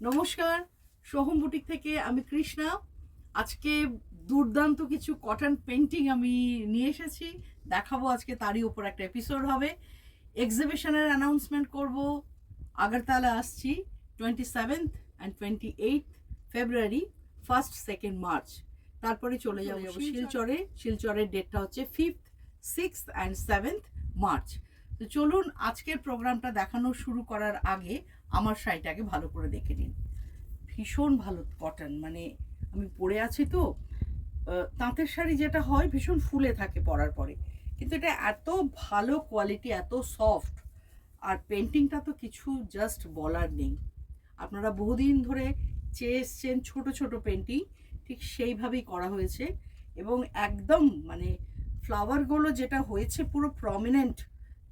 নমস্কার, সোহম বুটিক থেকে আমি কৃষ্ণা। আজকে দুর্দান্ত কিছু কটন পেন্টিং আমি নিয়ে এসেছি, দেখাবো। আজকে তারই উপর একটা এপিসোড হবে। এক্সিবিশনের অ্যানাউন্সমেন্ট করব। আগরতলা আসছি 27th and 28th February, 1st 2nd March. তারপরে চলে যাব শিলচরে। শিলচরের ডেটটা হচ্ছে 5th 6th and 7th March. তো চলুন, আজকের প্রোগ্রামটা দেখানো শুরু করার আগে আমার শাড়িটাকে ভালো করে দেখে নিন। ভীষণ ভালো কটন, মানে আমি পরে আছি তো। তাঁতের শাড়ি যেটা হয় ভীষণ ফুলে থাকে পরার পরে, কিন্তু এটা এত ভালো কোয়ালিটি, এত সফট। আর পেন্টিংটা তো কিছু জাস্ট বলার নেই। আপনারা বহুদিন ধরে চেয়ে এসছেন ছোট ছোট পেন্টিং, ঠিক সেইভাবেই করা হয়েছে। এবং একদম মানে ফ্লাওয়ারগুলো যেটা হয়েছে পুরো প্রমিনেন্ট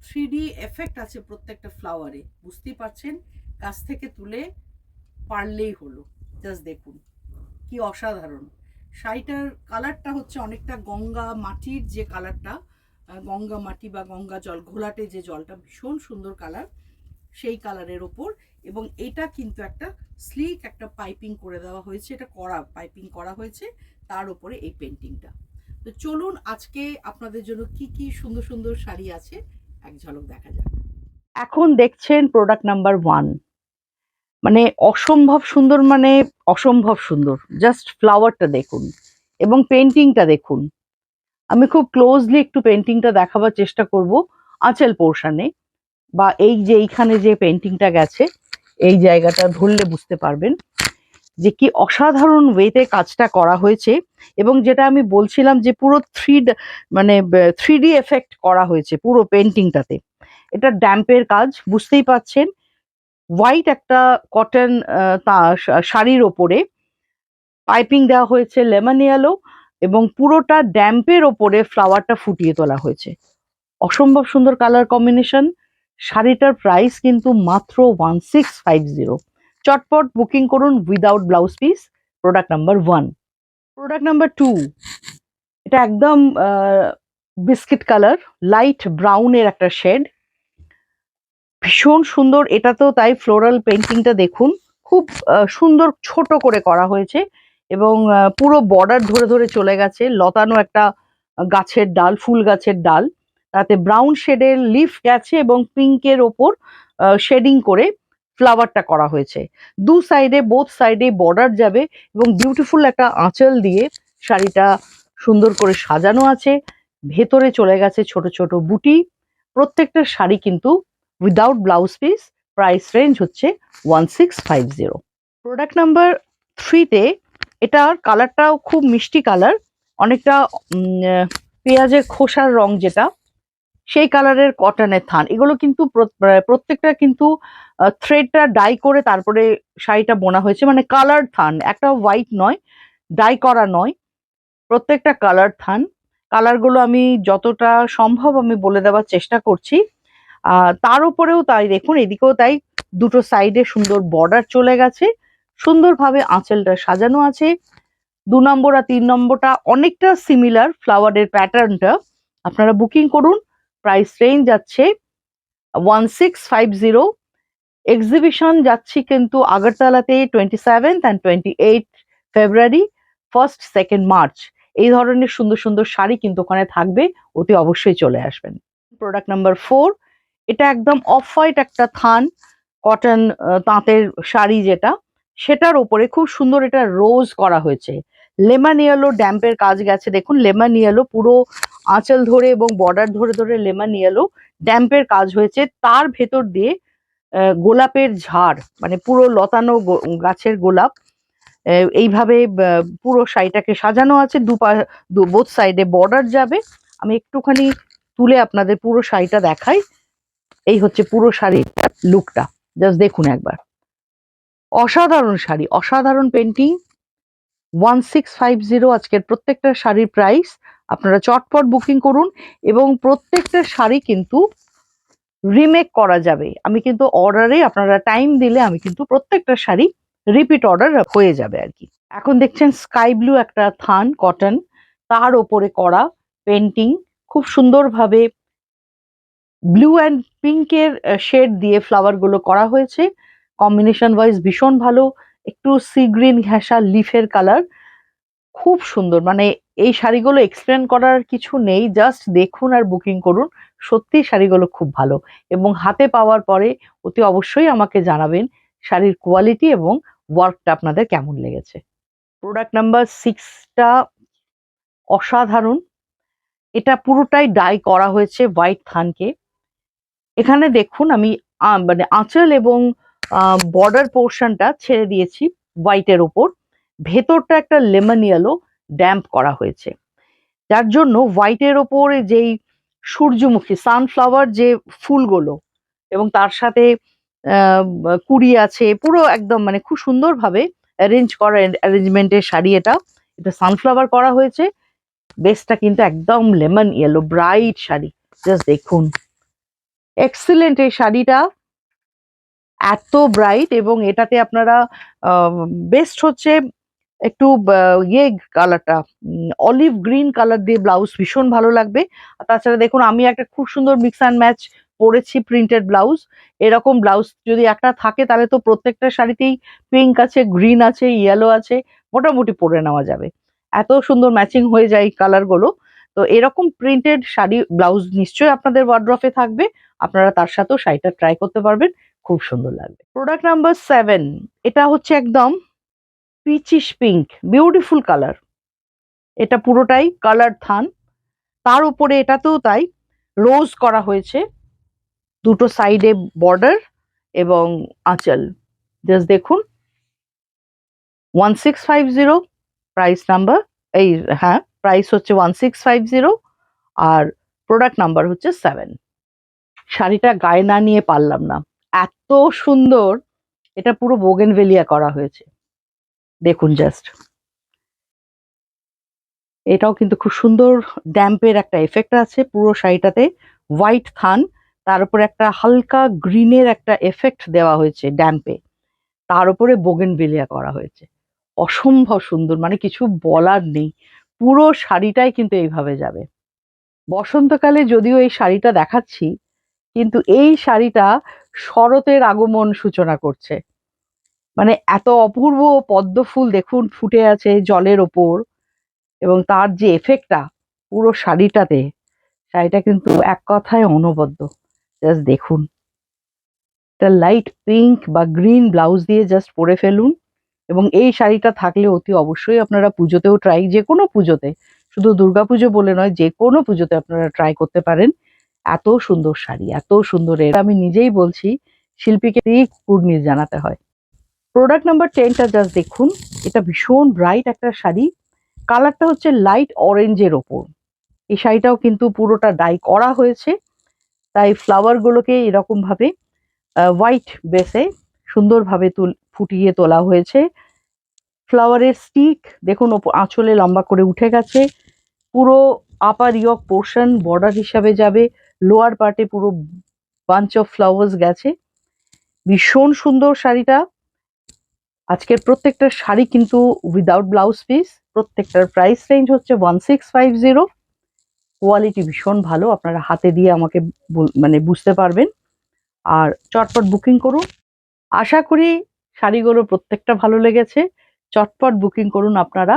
3D এফেক্ট আছে প্রত্যেকটা ফ্লাওয়ারে, বুঝতেই পারছেন। কাছ থেকে তুলে পারলেই হলো। জাস্ট দেখুন কি অসাধারণ। শাড়িটার কালারটা হচ্ছে অনেকটা গঙ্গা মাটির যে কালারটা, গঙ্গা মাটি বা গঙ্গা জল ঘোলাটে যে জলটা, ভীষণ সুন্দর কালার, সেই কালারের ওপর। এবং এটা কিন্তু একটা স্লিক একটা পাইপিং করে দেওয়া হয়েছে, এটা করা পাইপিং করা হয়েছে তার উপরে এই পেন্টিংটা। তো চলুন, আজকে আপনাদের জন্য কি কি সুন্দর সুন্দর শাড়ি আছে এক ঝলক দেখা যাক। এখন দেখছেন প্রোডাক্ট নাম্বার 1, মানে অসম্ভব সুন্দর, মানে অসম্ভব সুন্দর। জাস্ট ফ্লাওয়ারটা দেখুন এবং পেন্টিংটা দেখুন। আমি খুব ক্লোজলি একটু পেন্টিংটা দেখাবার চেষ্টা করব। আঁচল পোর্শনে বা এই যে এইখানে যে পেন্টিংটা গেছে, এই জায়গাটা ধরলে বুঝতে পারবেন যে কি অসাধারণ ওয়েতে কাজটা করা হয়েছে। এবং যেটা আমি বলছিলাম যে পুরো মানে 3D এফেক্ট করা হয়েছে পুরো পেন্টিংটাতে। এটা ড্যাম্পের কাজ, বুঝতেই পাচ্ছেন। হোয়াইট একটা কটন শাড়ির ওপরে পাইপিং দেওয়া হয়েছে লেমন ইয়েলো, এবং পুরোটা ড্যাম্পের ওপরে ফ্লাওয়ারটা ফুটিয়ে তোলা হয়েছে। অসম্ভব সুন্দর কালার কম্বিনেশন। শাড়িটার প্রাইস কিন্তু মাত্র 1650। চটপট বুকিং করুন without blouse piece. Product number 1। Product number 2, এটা একদম বিস্কিট কালার, লাইট ব্রাউনের একটা শেড, ভীষণ সুন্দর। এটা তো তাই, ফ্লোরাল পেন্টিংটা দেখুন, খুব সুন্দর ছোট করে করা হয়েছে। এবং পুরো বর্ডার ধরে ধরে চলে গেছে, লতানো একটা গাছের ডাল, ফুল গাছের ডাল, তাতে ব্রাউন শেডের লিফ গেছে এবং পিঙ্কের ওপর শেডিং করে ফ্লাওয়ারটা করা হয়েছে। দু সাইডে, বোথ সাইডে বর্ডার যাবে এবং বিউটিফুল একটা আঁচল দিয়ে শাড়িটা সুন্দর করে সাজানো আছে। ভেতরে চলে গেছে ছোট ছোট বুটি। প্রত্যেকটা শাড়ি কিন্তু without blouse piece. Price range হচ্ছে 1650। প্রোডাক্ট নাম্বার 3তে এটার কালারটাও খুব মিষ্টি কালার, অনেকটা পেঁয়াজের খোসার রং যেটা, সেই কালারের কটনের থান। এগুলো কিন্তু প্রত্যেকটা কিন্তু থ্রেডটা ডাই করে তারপরে শাড়িটা বোনা হয়েছে, মানে কালার থান, একটা হোয়াইট নয়, ডাই করা নয়, প্রত্যেকটা কালার থান। কালারগুলো আমি যতটা সম্ভব আমি বলে দেওয়ার চেষ্টা করছি। তার উপরেও তাই দেখুন, এদিকেও তাই, দুটো সাইডে সুন্দর বর্ডার চলে গেছে, সুন্দরভাবে আঁচলটা সাজানো আছে। 2 নম্বর আর 3 নম্বরটা অনেকটা সিমিলার ফ্লাওয়ারের প্যাটার্নটা। আপনারা বুকিং করুন। প্রাইস রেঞ্জ যাচ্ছে 1650। এক্সিবিশন যাচ্ছি কিন্তু আগরতলাতে 27th and 28th February, 1st 2nd March. এই ধরনের সুন্দর সুন্দর শাড়ি কিন্তু ওখানে থাকবে, অতি অবশ্যই চলে আসবেন। প্রোডাক্ট নাম্বার 4, এটা একদম অফ হোয়াইট একটা থান কটন তাঁতের শাড়ি, যেটা সেটার ওপরে খুব সুন্দর এটা রোজ করা হয়েছে। লেমন ইয়েলো ড্যাম্পের কাজ গেছে, দেখুন লেমন ইয়েলো পুরো আঁচল ধরে এবং বর্ডার ধরে ধরে লেমন ইয়েলো ড্যাম্পের কাজ হয়েছে। তার ভেতর দিয়ে গোলাপের ঝাড়, মানে পুরো লতানো গাছের গোলাপ, এইভাবে পুরো শাড়িটাকে সাজানো আছে। বোথ সাইডে বর্ডার যাবে। আমি একটুখানি তুলে আপনাদের পুরো শাড়িটা দেখাই। এই হচ্ছে পুরো শাড়ির লুকটা, জাস্ট দেখুন একবার। অসাধারণ শাড়ি, অসাধারণ পেন্টিং। 1650 আজকের প্রত্যেকটা শাড়ির প্রাইস। আপনারা চটপট বুকিং করুন। এবং প্রত্যেকটা শাড়ি কিন্তু রিমেক করা যাবে। আমি কিন্তু অর্ডারে, আপনারা টাইম দিলে আমি কিন্তু প্রত্যেকটা শাড়ি রিপিট অর্ডার হয়ে যাবে আর কি। এখন দেখছেন স্কাই ব্লু একটা থান কটন, তার ওপরে করা পেন্টিং, খুব সুন্দরভাবে ব্লু অ্যান্ড পিঙ্কের শেড দিয়ে ফ্লাওয়ার গুলো করা হয়েছে। কম্বিনেশন ওয়াইজ ভীষণ ভালো, একটু সি গ্রিন ঘেঁষা লিফের কালার, খুব সুন্দর। মানে এই শাড়িগুলো এক্সপ্লেন করার কিছু নেই, জাস্ট দেখুন আর বুকিং করুন। সত্যি শাড়িগুলো খুব ভালো, এবং হাতে পাওয়ার পরে অতি অবশ্যই আমাকে জানাবেন শাড়ির কোয়ালিটি এবং ওয়ার্কটা আপনাদের কেমন লেগেছে। প্রোডাক্ট নাম্বার 6টা অসাধারণ। এটা পুরোটাই ডাই করা হয়েছে হোয়াইট থানকে। এখানে দেখুন আমি মানে আঁচল এবং বর্ডার পোর্শনটা ছেড়ে দিয়েছি হোয়াইটের ওপর, ভেতরটা একটা লেমন ইয়েলো ড্যাম্প করা হয়েছে, যার জন্য হোয়াইটের ওপরে যেই সূর্যমুখী সানফ্লাওয়ার যে ফুলগুলো এবং তার সাথে কুড়ি আছে, পুরো একদম মানে খুব সুন্দরভাবে অ্যারেঞ্জ করা অ্যারেঞ্জমেন্টের শাড়ি। এটা এটা সানফ্লাওয়ার করা হয়েছে, বেসটা কিন্তু একদম lemon yellow bright sari. Just দেখুন, এক্সিলেন্ট এই শাড়িটা, এত ব্রাইট। এবং এটাতে আপনারা বেস্ট হচ্ছে একটু ইয়ে কালারটা, অলিভ গ্রিন কালার দিয়ে ব্লাউজ ভীষণ ভালো লাগবে। আর তাছাড়া দেখুন আমি একটা খুব সুন্দর মিক্স অ্যান্ড ম্যাচ পরেছি প্রিন্টেড ব্লাউজ। এরকম ব্লাউজ যদি একটা থাকে তাহলে তো প্রত্যেকটা শাড়িতেই পিঙ্ক আছে, গ্রিন আছে, ইয়েলো আছে, মোটামুটি পরে নেওয়া যাবে, এত সুন্দর ম্যাচিং হয়ে যায় কালারগুলো। তো এরকম প্রিন্টেড শাড়ি ব্লাউজ নিশ্চয়ই আপনাদের ওয়ার্ড্রফে থাকবে, আপনারা তার সাথেও শাড়িটা ট্রাই করতে পারবেন, খুব সুন্দর লাগবে। প্রোডাক্ট নাম্বার 7, এটা হচ্ছে একদম পিচিশ পিঙ্ক, বিউটিফুল কালার। এটা পুরোটাই কালার থান, তার উপরে এটাতেও তাই রোজ করা হয়েছে, দুটো সাইডে বর্ডার এবং আঁচল। জাস্ট দেখুন, 1650 প্রাইস নাম্বার, এই হ্যাঁ প্রাইস হচ্ছে 1650, আর প্রোডাক্ট নাম্বার হচ্ছে 7। শাড়িটা গায়ে না নিয়ে পারলাম না, এত সুন্দর। এটা পুরো বোগেনভেলিয়া করা হয়েছে, দেখুন জাস্ট। এটাও কিন্তু খুব সুন্দর ড্যাম্পের একটা এফেক্ট আছে পুরো শাড়িটাতে, হোয়াইট থান, তার উপরে একটা হালকা গ্রিনের একটা এফেক্ট দেওয়া হয়েছে ড্যাম্পে, তার উপরে বোগেনভেলিয়া করা হয়েছে, অসম্ভব সুন্দর, মানে কিছু বলার নেই। পুরো শাড়িটাই কিন্তু এইভাবে যাবে। বসন্তকালে যদিও এই শাড়িটা দেখাচ্ছি, কিন্তু এই শাড়িটা শরতের আগমন সূচনা করছে। মানে এত অপূর্ব পদ্ম ফুল দেখুন ফুটে আছে জলের ওপর, এবং তার যে এফেক্টটা পুরো শাড়িটাতে, শাড়িটা কিন্তু এক কথায় অনবদ্য। জাস্ট দেখুন, একটা লাইট পিঙ্ক বা গ্রিন ব্লাউজ দিয়ে জাস্ট পরে ফেলুন, এবং এই শাড়িটা থাকলে অতি অবশ্যই আপনারা পুজোতেও ট্রাই, যে কোনো পুজোতে, শুধু দুর্গাপুজো বলে নয়, যে কোনো পুজোতে আপনারা ট্রাই করতে পারেন। এত সুন্দর শাড়ি, এত সুন্দর, এটা আমি নিজেই বলছি, শিল্পীকে কুর্নিশ জানাতে হয়। প্রোডাক্ট নাম্বার 10টা জাস্ট দেখুন, এটা ভীষণ ব্রাইট একটা শাড়ি, কালারটা হচ্ছে লাইট অরেঞ্জের ওপর। এই শাড়িটাও কিন্তু পুরোটা ডাই করা হয়েছে, তাই ফ্লাওয়ার গুলোকে এরকম ভাবে হোয়াইট বেসে সুন্দরভাবে ফুটিয়ে তোলা হয়েছে। ফ্লাওয়ারের স্টিক দেখুন আঁচলে লম্বা করে উঠে গেছে, পুরো আপার ইয়ক পোর্শন বর্ডার হিসাবে যাবে, লোয়ার পার্টে পুরো বাঞ্চ অফ ফ্লাওয়ার্স গেছে, ভীষণ সুন্দর শাড়িটা। আজকের প্রত্যেকটা শাড়ি কিন্তু উইদাউট ব্লাউজ পিস, প্রত্যেকটার প্রাইস রেঞ্জ হচ্ছে 1650। কোয়ালিটি ভীষণ ভালো, আপনারা হাতে দিয়ে আমাকে মানে বুঝতে পারবেন। আর চটপট বুকিং করুন, আশা করি শাড়িগুলো প্রত্যেকটা ভালো লেগেছে। চটপট বুকিং করুন আপনারা,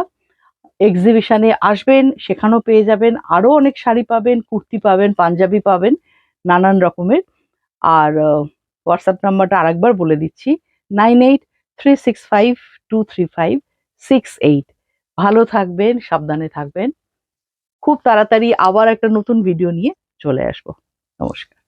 এক্সিবিশনে আসবেন, সেখানেও পেয়ে যাবেন, আরো অনেক শাড়ি পাবেন, কুর্তি পাবেন, পাঞ্জাবি পাবেন, নানান রকমের। আর হোয়াটসঅ্যাপ নাম্বারটা আরেকবার বলে দিচ্ছি, 9836523568। ভালো থাকবেন, সাবধানে থাকবেন, খুব তাড়াতাড়ি আবার একটা নতুন ভিডিও নিয়ে চলে আসবো। নমস্কার।